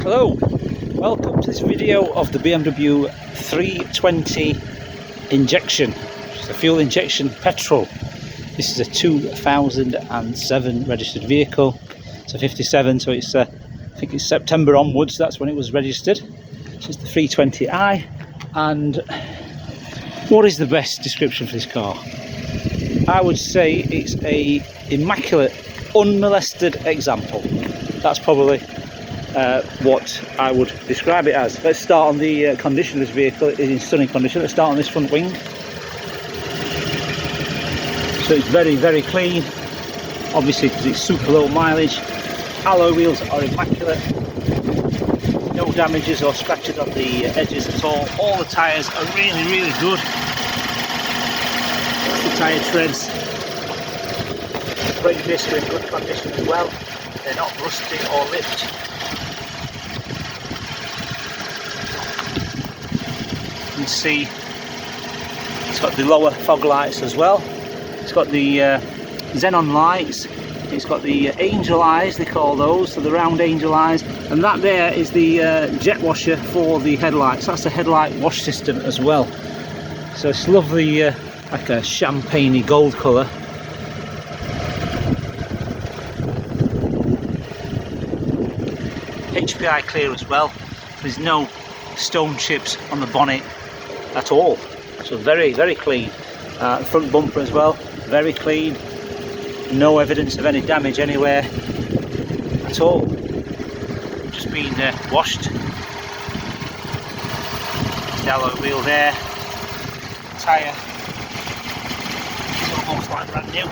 Hello, welcome to this video of the BMW 320 injection, which is a fuel injection petrol. This is a 2007 registered vehicle. It's a 57, so it's I think it's September onwards, that's when it was registered. So it's the 320i. And what is the best description for this car? I would say it's a immaculate, unmolested example. That's probably what I would describe it as. Let's start on the condition of this vehicle. It is in stunning condition. Let's start on this front wing. So it's very, very clean, obviously because it's super low mileage. Alloy wheels are immaculate, no damages or scratches on the edges at all. All the tyres are really, really good. That's the tyre treads. Brake discs are in good condition as well. They're not rusty or lipped. You can see it's got the lower fog lights as well. It's got the xenon lights. It's got the angel eyes, they call those, so the round angel eyes. And that there is the jet washer for the headlights. That's the headlight wash system as well. So it's lovely, like a champagne-y gold colour. HPI clear as well. There's no stone chips on the bonnet at all. So very, very clean. Front bumper as well, very clean. No evidence of any damage anywhere at all. Just been washed. The alloy wheel there. Tyre is almost like brand new.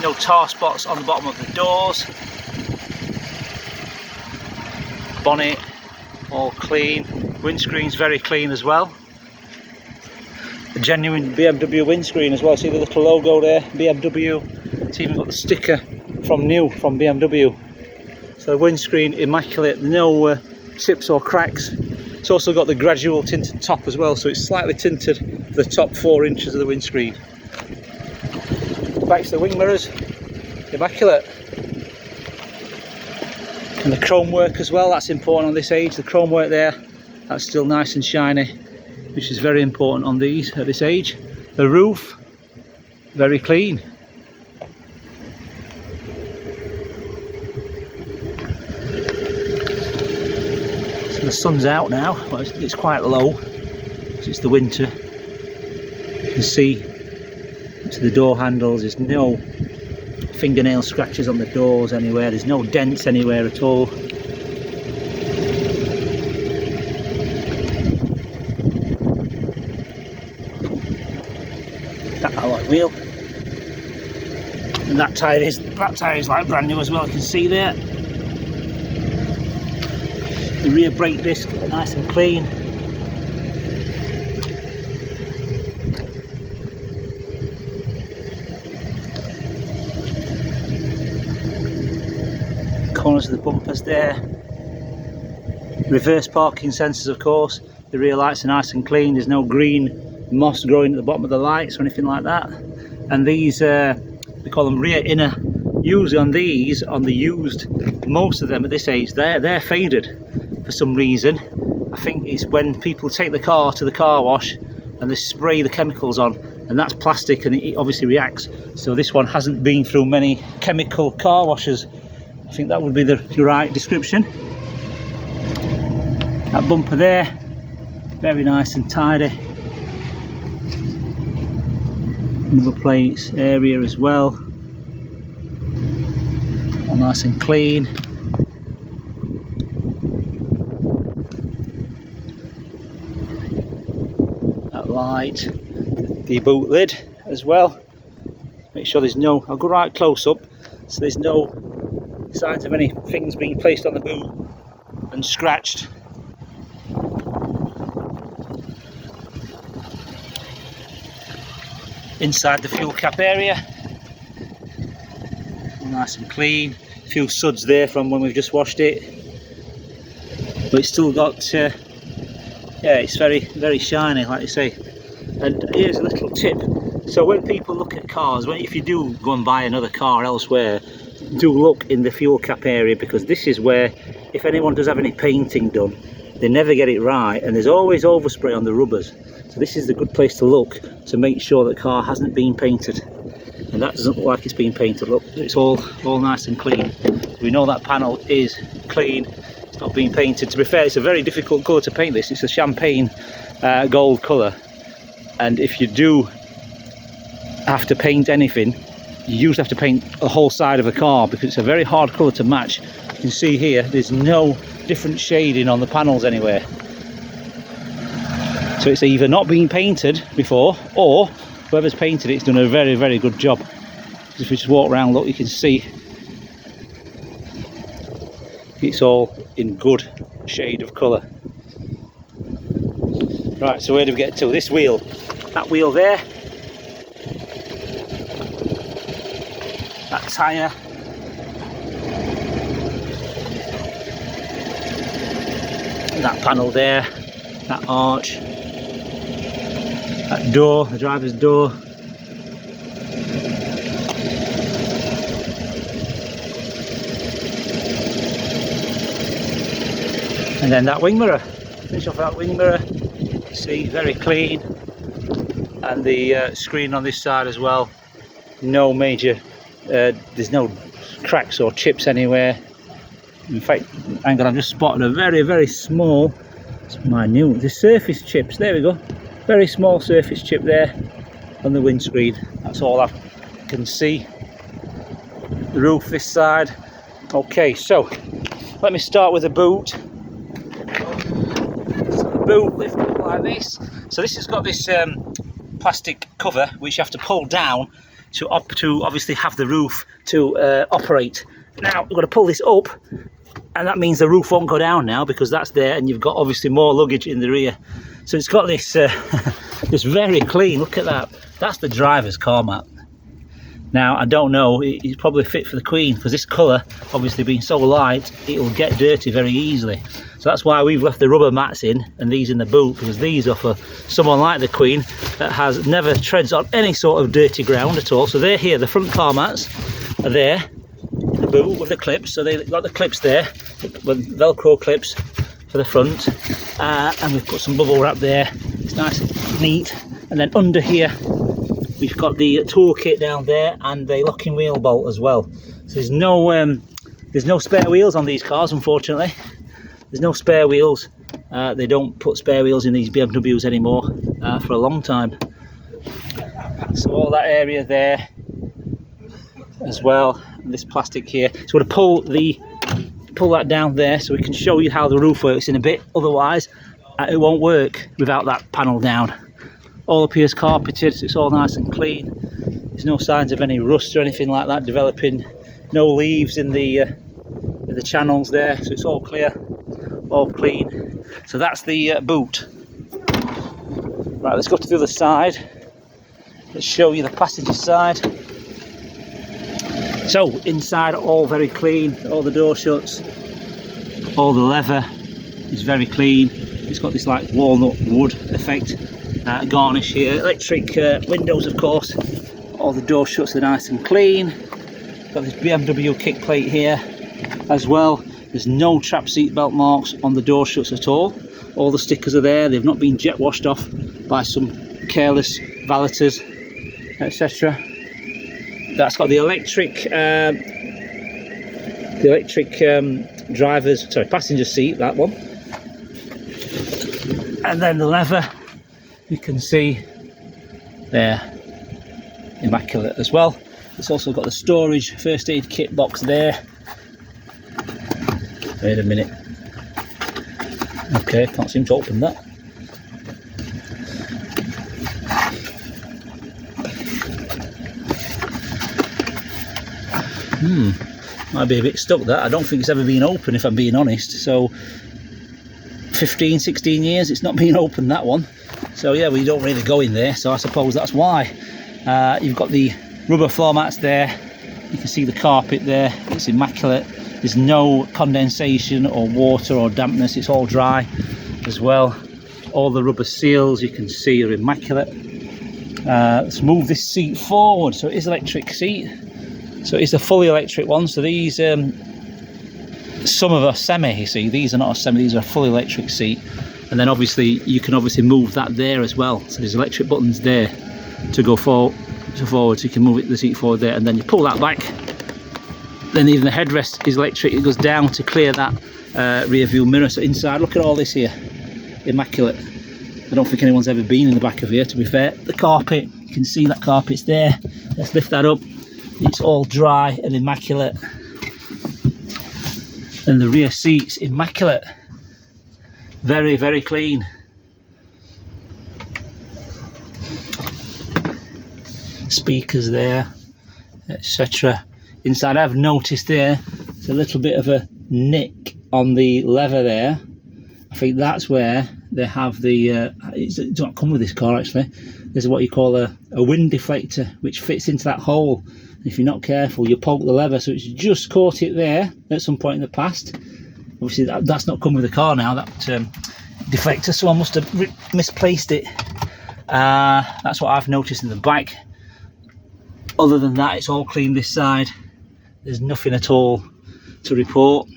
No tar spots on the bottom of the doors. Bonnet all clean. Windscreen's very clean as well. A genuine BMW windscreen as well. See the little logo there, BMW. It's even got the sticker from BMW. So the windscreen immaculate, no chips or cracks. It's also got the gradual tinted top as well, so it's slightly tinted for the top 4 inches of the windscreen. Back to the wing mirrors, immaculate. And the chrome work as well, that's important on this age. The chrome work there, that's still nice and shiny, which is very important on these at this age. The roof, very clean. So the sun's out now, but it's quite low, because it's the winter. You can see to the door handles, there's no fingernail scratches on the doors anywhere, there's no dents anywhere at all. That alloy wheel, and that tyre is like brand new as well. You can see there. The rear brake disc nice and clean. Corners of the bumpers there. Reverse parking sensors, of course. The rear lights are nice and clean. There's no green moss growing at the bottom of the lights or anything like that. And these we call them rear inner. Usually on these, on the used, most of them at this age, they're faded for some reason. I think it's when people take the car to the car wash and they spray the chemicals on, and that's plastic and it obviously reacts. So this one hasn't been through many chemical car washes. I think that would be the right description. That bumper there, very nice and tidy. Number plates area as well, all nice and clean. That light, the boot lid as well. Make sure there's no, I'll go right close up, so there's no signs of any things being placed on the boot and scratched. Inside the fuel cap area, nice and clean. A few suds there from when we've just washed it, but it's still got yeah, it's very, very shiny, like you say. And here's a little tip. So when people look at cars, if you do go and buy another car elsewhere, do look in the fuel cap area, because this is where, if anyone does have any painting done, they never get it right, and there's always overspray on the rubbers. So this is the good place to look to make sure the car hasn't been painted, and that doesn't look like it's been painted. Look, it's all nice and clean. We know that panel is clean, it's not been painted. To be fair, it's a very difficult colour to paint this. It's a champagne gold colour, and if you do have to paint anything, you usually have to paint a whole side of the car, because it's a very hard colour to match. You can see here there's no different shading on the panels anywhere, so it's either not been painted before, or whoever's painted it's done a very, very good job. If we just walk around, look, you can see it's all in good shade of colour. Right, so where do we get to? This wheel, that wheel there, that tyre, that panel there, that arch, that door, the driver's door, and then that wing mirror. Finish off that wing mirror, see, very clean, and the screen on this side as well, no major there's no cracks or chips anywhere. In fact, hang on, I've just spotted a very, very small, it's minute, the surface chips, there we go, very small surface chip there on the windscreen. That's all I can see. The roof this side. Okay, so let me start with the boot. So the boot lifts up like this. So this has got this plastic cover which you have to pull down to obviously have the roof to operate. Now we've got to pull this up, and that means the roof won't go down now, because that's there, and you've got obviously more luggage in the rear. So it's got this this very clean, look at that, that's the driver's car mat. Now I don't know, it's probably fit for the Queen, because this colour obviously being so light, it will get dirty very easily. So that's why we've left the rubber mats in and these in the boot, because these are for someone like the Queen that has never treads on any sort of dirty ground at all. So they're here, the front car mats are there in the boot with the clips. So they've got the clips there with Velcro clips for the front, and we've put some bubble wrap there. It's nice and neat. And then under here we've got the toolkit down there and the locking wheel bolt as well. So there's no spare wheels on these cars, unfortunately. There's no spare wheels. They don't put spare wheels in these BMWs anymore for a long time. So all that area there as well, and this plastic here. So we're going to pull that down there so we can show you how the roof works in a bit. Otherwise it won't work without that panel down. All up here is carpeted, so it's all nice and clean. There's no signs of any rust or anything like that developing. No leaves in the channels there, so it's all clear, all clean. So that's the boot. Right, let's go to the other side. Let's show you the passenger side. So inside, all very clean, all the door shuts, all the leather is very clean. It's got this like walnut wood effect garnish here. Electric windows, of course. All the door shuts are nice and clean. Got this BMW kick plate here as well. There's no trap seat belt marks on the door shuts at all. All the stickers are there. They've not been jet washed off by some careless valeters, etc. That's got the electric passenger seat, that one. And then the leather, you can see there, immaculate as well. It's also got the storage first aid kit box there. Wait a minute. Okay, can't seem to open that. Might be a bit stuck, that. I don't think it's ever been open, if I'm being honest. So 15, 16 years it's not been open, that one. So yeah, we don't really go in there, so I suppose that's why. You've got the rubber floor mats there. You can see the carpet there, it's immaculate. There's no condensation or water or dampness, it's all dry as well. All the rubber seals you can see are immaculate. Let's move this seat forward. So it is electric seat, So it's a fully electric one. So these, some of are semi, you see, these are not a semi, these are a fully electric seat. And then obviously you can obviously move that there as well. So there's electric buttons there to go forward, so you can move the seat forward there, and then you pull that back. Then even the headrest is electric, it goes down to clear that rear view mirror. So inside, look at all this here, immaculate. I don't think anyone's ever been in the back of here, to be fair. The carpet, you can see that carpet's there. Let's lift that up. It's all dry and immaculate. And the rear seat's immaculate. Very, very clean. Speakers there, etc. Inside, I've noticed there, there's a little bit of a nick on the lever there. I think that's where they have the, it doesn't come with this car actually, there's what you call a wind deflector which fits into that hole. If you're not careful, you poke the lever, so it's just caught it there at some point in the past. Obviously that's not come with the car now, that deflector, so I must have misplaced it. That's what I've noticed in the back. Other than that, it's all clean this side. There's nothing at all to report.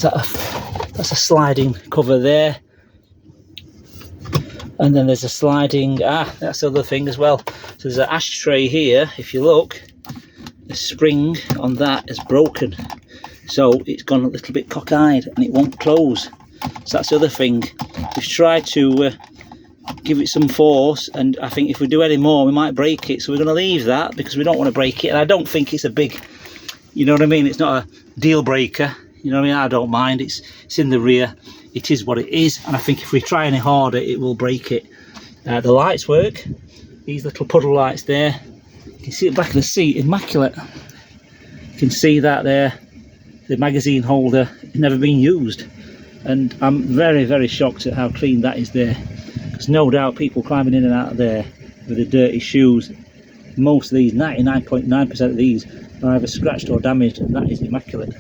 That's a sliding cover there. And then there's a sliding, that's the other thing as well. So there's an ashtray here. If you look, the spring on that is broken. So it's gone a little bit cockeyed and it won't close. So that's the other thing. We've tried to give it some force, and I think if we do any more we might break it, so we're going to leave that because we don't want to break it. And I don't think it's a big, you know what I mean, it's not a deal breaker, you know what I mean. I don't mind, it's in the rear, it is what it is, and I think if we try any harder it will break it. The lights work, these little puddle lights there, you can see the back of the seat, immaculate. You can see that there, the magazine holder, never been used, and I'm very, very shocked at how clean that is there. There's no doubt people climbing in and out of there with the dirty shoes. Most of these, 99.9% of these, are either scratched or damaged, and that is immaculate.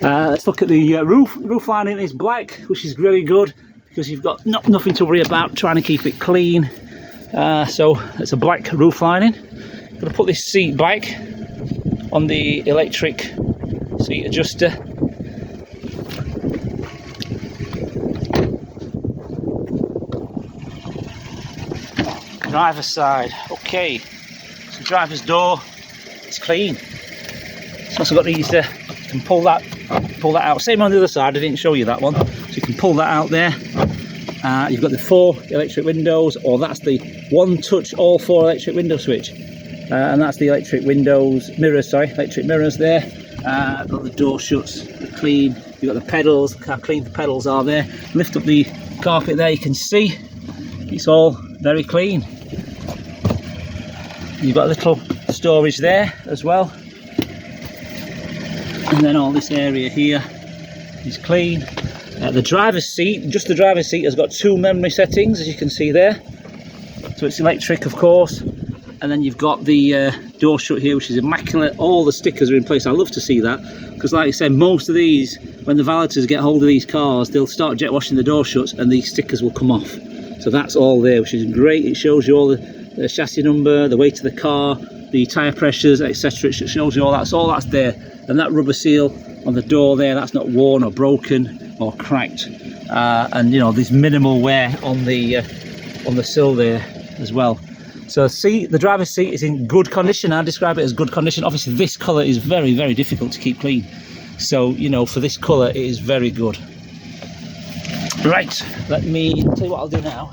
Let's look at the roof. Roof lining is black, which is really good because you've got nothing to worry about trying to keep it clean. So it's a black roof lining. I'm going to put this seat back on the electric seat adjuster. Driver's side, okay, so driver's door, it's clean. It's also got these, you can pull that out, same on the other side, I didn't show you that one, so you can pull that out there. You've got the 4 electric windows, or that's the one touch all 4 electric window switch, and that's the electric windows, electric mirrors there. Got the door shuts, they're clean. You've got the pedals, how clean the pedals are there. Lift up the carpet there, you can see it's all very clean. You've got a little storage there as well, and then all this area here is clean. The driver's seat, just the driver's seat, has got 2 memory settings, as you can see there. So it's electric, of course, and then you've got the door shut here, which is immaculate. All the stickers are in place. I love to see that, because like I said, most of these, when the valeters get hold of these cars, they'll start jet washing the door shuts and these stickers will come off. So that's all there, which is great. It shows you all the chassis number, the weight of the car, the tyre pressures, etc. It shows you all that. So all that's there. And that rubber seal on the door there, that's not worn or broken or cracked. And you know, there's minimal wear on the sill there as well. So the driver's seat is in good condition. I describe it as good condition. Obviously this colour is very, very difficult to keep clean. So, you know, for this colour it is very good. Right, let me tell you what I'll do now.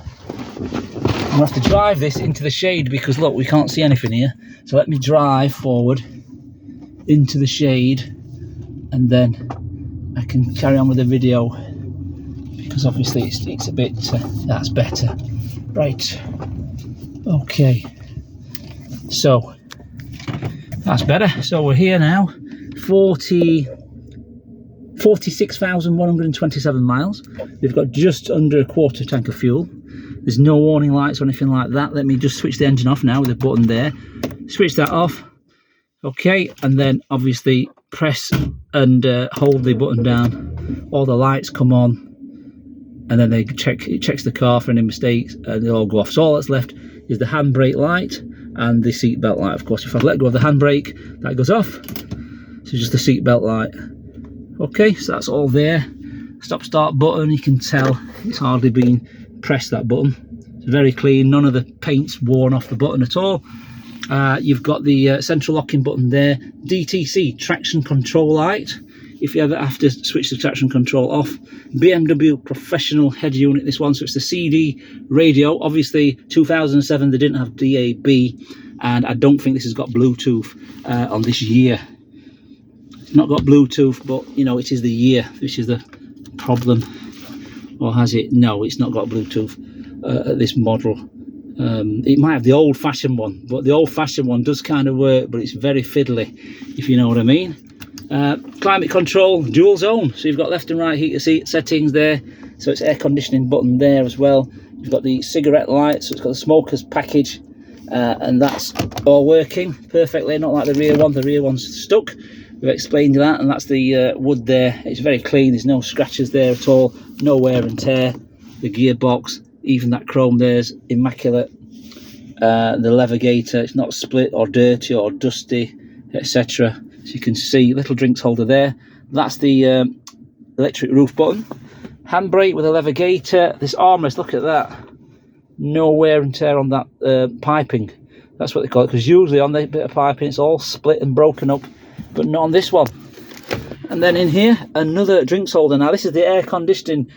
I'm going to have to drive this into the shade because look, we can't see anything here. So let me drive forward into the shade and then I can carry on with the video, because obviously it's a bit, that's better. Right, okay, so that's better. So we're here now, 46,127 miles. We've got just under a quarter tank of fuel. There's no warning lights or anything like that. Let me just switch the engine off now with the button there. Switch that off. Okay, and then obviously press and hold the button down. All the lights come on, and then it checks the car for any mistakes, and they all go off. So all that's left is the handbrake light and the seat belt light. Of course, if I let go of the handbrake, that goes off. So just the seat belt light. Okay, so that's all there. Stop start button, you can tell it's hardly been pressed, that button. It's very clean, none of the paint's worn off the button at all. You've got the central locking button there. DTC traction control light if you ever have to switch the traction control off. BMW professional head unit, this one, so it's the CD radio. Obviously 2007 they didn't have DAB, and I don't think this has got Bluetooth on this year. It's not got Bluetooth, but you know, it is the year, which is the problem. Or has it? No, it's not got Bluetooth at this model. It might have the old-fashioned one, but the old-fashioned one does kind of work, but it's very fiddly, if you know what I mean. Climate control, dual zone, so you've got left and right heater seat settings there, so it's air conditioning button there as well. You've got the cigarette light, so it's got the smoker's package, and that's all working perfectly, not like the rear one. The rear one's stuck. We've explained that, and that's the wood there. It's very clean, there's no scratches there at all, no wear and tear. The gearbox, even that chrome there's immaculate. The lever gator, it's not split or dirty or dusty, etc. So you can see, little drinks holder there. That's the electric roof button. Handbrake with a lever gator. This armrest, look at that. No wear and tear on that piping. That's what they call it, because usually on the bit of piping it's all split and broken up, but not on this one. And then in here, another drinks holder. Now this is the air conditioning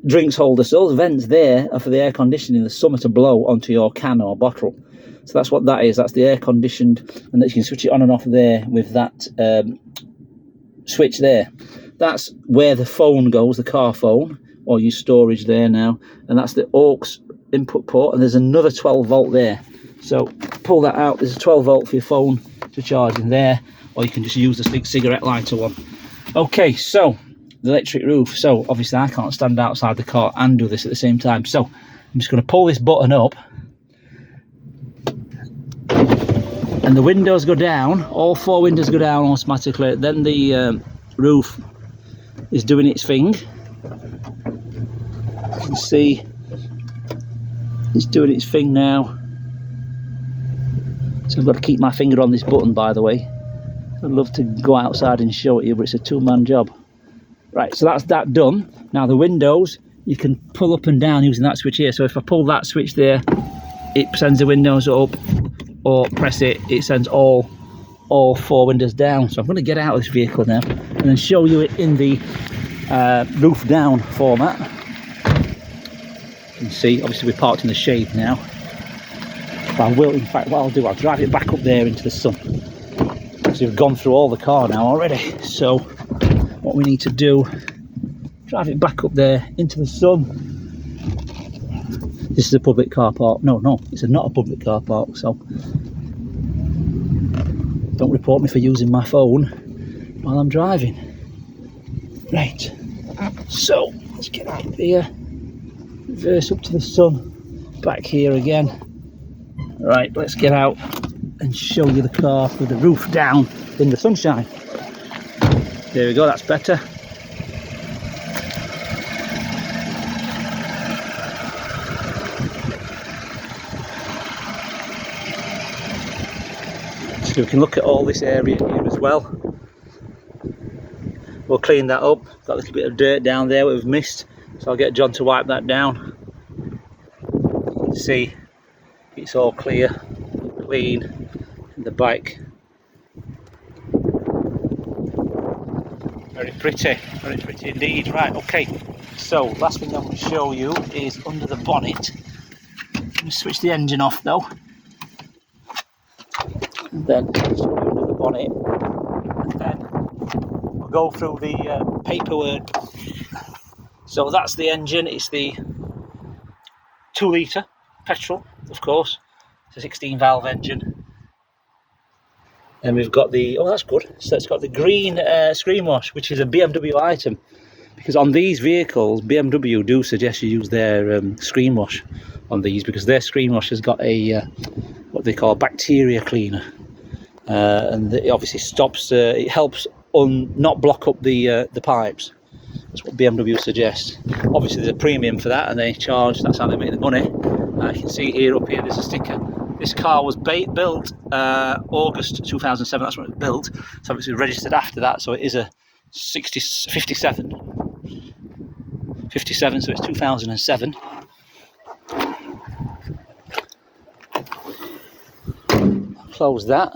drinks holder, so those vents there are for the air conditioning in the summer to blow onto your can or bottle. So that's what that is. That's the air conditioned, and that you can switch it on and off there with that switch there. That's where the phone goes, the car phone, or your storage there now. And that's the aux input port, and there's another 12 volt there. So pull that out, there's a 12 volt for your phone to charge in there, or you can just use the cigarette lighter one. Okay, so the electric roof. So obviously I can't stand outside the car and do this at the same time. So I'm just going to pull this button up, and the windows go down. All four windows go down automatically. Then the roof is doing its thing. You can see it's doing its thing now. So I've got to keep my finger on this button, by the way. I'd love to go outside and show it you, but it's a two-man job. Right, so that's that done. Now the windows, you can pull up and down using that switch here. So if I pull that switch there, it sends the windows up, or press it, it sends all four windows down. So I'm going to get out of this vehicle now and then show you it in the roof down format. You can see, obviously we're parked in the shade now. But I will, in fact, what I'll do, I'll drive it back up there into the sun. So we've gone through all the car now already. So what we need to do, drive it back up there into the sun. This is a public car park. No, it's not a public car park, so don't report me for using my phone while I'm driving. Right, so let's get out here, reverse up to the sun, back here again. Right, let's get out and show you the car with the roof down in the sunshine. There we go, that's better. So we can look at all this area here as well. We'll clean that up. Got a little bit of dirt down there we've missed, so I'll get John to wipe that down. You can see it's all clear, clean in the bike. Very pretty indeed. Right, okay, so last thing I'm going to show you is under the bonnet. Let me switch the engine off though, and then show you under the bonnet, and then we'll go through the paperwork. So that's the engine. It's the 2 litre petrol, of course. It's a 16 valve engine. And we've got the, oh that's good, so it's got the green screen wash, which is a BMW item, because on these vehicles BMW do suggest you use their screen wash on these, because their screen wash has got a what they call a bacteria cleaner, and it obviously stops, it helps not block up the pipes. That's what BMW suggests. Obviously there's a premium for that, and they charge, that's how they make the money. You can see here, up here there's a sticker This car was built August 2007, that's when it was built. It's obviously registered after that, so it is a 57, so it's 2007. Close that.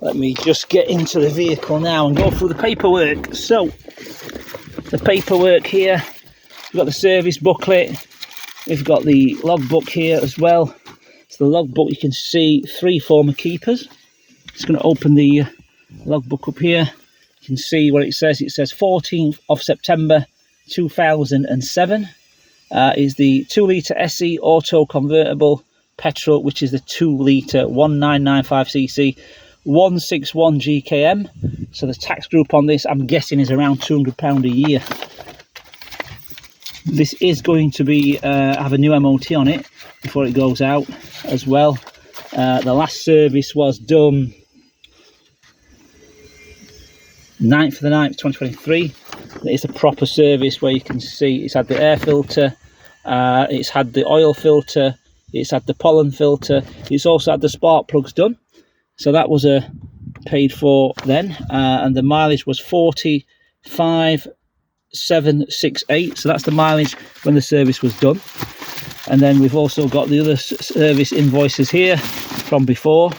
Let me just get into the vehicle now and go through the paperwork. So, the paperwork here, we've got the service booklet, we've got the logbook here as well. So the logbook, you can see 3 former keepers. Just going to open the logbook up here. You can see what it says. It says 14th of September 2007 is the 2-litre SE auto convertible petrol, which is the 2-litre 1995cc 161 GKM. So the tax group on this, I'm guessing, is around £200 a year. This is going to be have a new MOT on it before it goes out as well. The last service was done 9th of the 9th 2023. It's a proper service where you can see it's had the air filter, it's had the oil filter, it's had the pollen filter, it's also had the spark plugs done. So that was paid for then, and the mileage was 45,768. So that's the mileage when the service was done. And then we've also got the other service invoices here from before.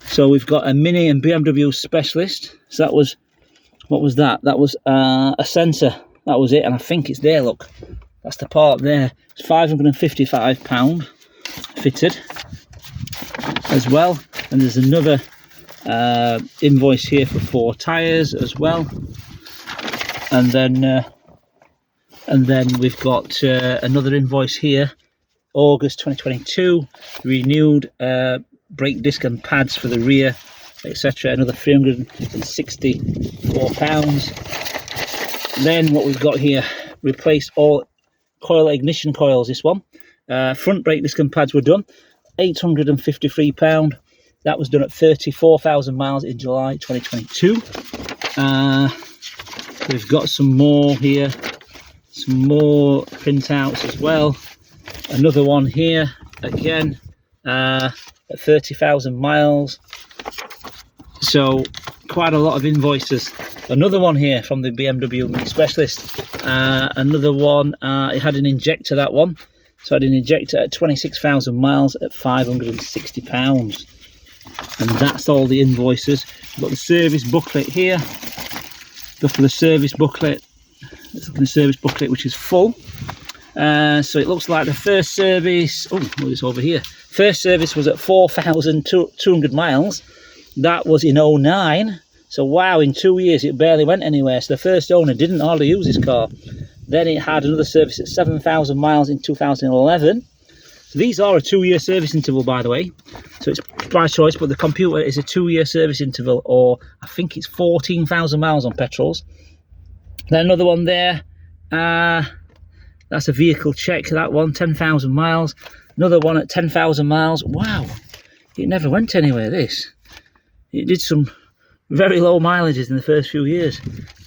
So we've got a Mini and BMW Specialist. So that was, what was that? That was a sensor. That was it, and I think it's there, look. That's the part there. It's £555 fitted as well. And there's another invoice here for 4 tyres as well. And then we've got another invoice here, August 2022, renewed brake disc and pads for the rear, etc. Another £364. Then what we've got here, replaced all coil ignition coils. This one, front brake disc and pads were done, £853. That was done at 34,000 miles in July 2022. We've got some more here, some more printouts as well. Another one here again at 30,000 miles. So quite a lot of invoices. Another one here from the BMW Mini Specialist. Another one, it had an injector, that one. So I had an injector at 26,000 miles at £560. And that's all the invoices. We've got the service booklet here. Go for the service booklet. Let's look at the service booklet, which is full. So it looks like the first service, it's over here. First service was at 4,200 miles. That was in 09. So wow, in 2 years it barely went anywhere. So the first owner didn't hardly use his car. Then it had another service at 7,000 miles in 2011. So these are a 2-year service interval, by the way. So it's by choice, but the computer is a 2-year service interval, or I think it's 14,000 miles on petrols. Then another one there. That's a vehicle check, that one, 10,000 miles. Another one at 10,000 miles. Wow, it never went anywhere, this. It did some very low mileages in the first few years.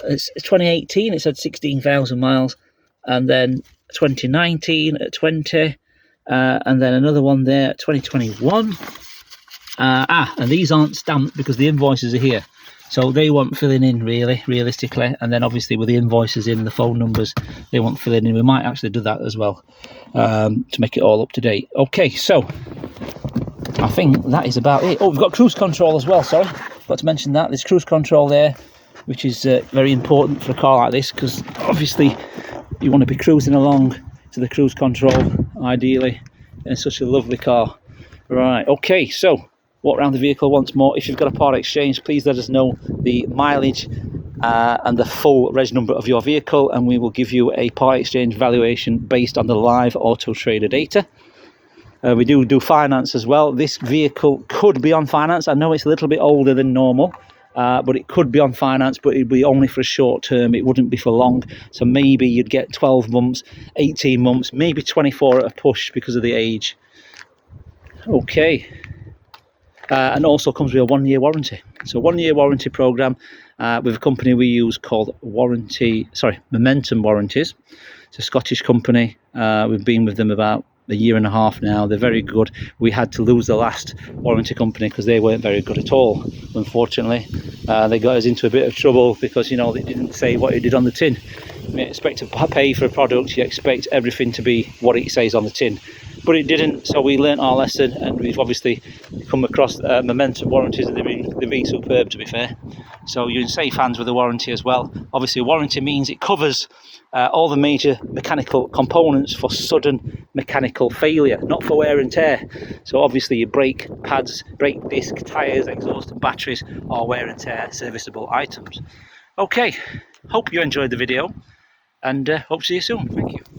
It's 2018, it's had 16,000 miles. And then 2019 at 20. And then another one there at 2021. And these aren't stamped because the invoices are here. So they want filling in, realistically. And then obviously with the invoices in, the phone numbers, they want filling in. We might actually do that as well to make it all up to date. Okay, so I think that is about it. Oh, we've got cruise control as well, sorry. Forgot to mention that. There's cruise control there, which is very important for a car like this, because obviously you want to be cruising along to the cruise control, ideally, in such a lovely car. Right, okay, so walk around the vehicle once more. If you've got a part exchange, please let us know the mileage and the full reg number of your vehicle, and we will give you a part exchange valuation based on the live Auto Trader data. We do finance as well. This vehicle could be on finance. I know it's a little bit older than normal, but it could be on finance, but it'd be only for a short term. It wouldn't be for long. So maybe you'd get 12 months, 18 months, maybe 24 at a push because of the age. Okay. And also comes with a 1-year warranty. So 1-year warranty program with a company we use called Momentum Warranties. It's a Scottish company. We've been with them about a year and a half now. They're very good. We had to lose the last warranty company because they weren't very good at all, unfortunately. They got us into a bit of trouble because, you know, they didn't say what it did on the tin. You expect to pay for a product, you expect everything to be what it says on the tin, but it didn't. So we learnt our lesson, and we've obviously come across momentum warranties, and they've been superb, to be fair. So you're in safe hands with the warranty as well. Obviously warranty means it covers all the major mechanical components for sudden mechanical failure, not for wear and tear. So obviously your brake pads, brake disc, tyres, exhaust and batteries are wear and tear serviceable items. Okay, hope you enjoyed the video, and hope to see you soon. Thank you.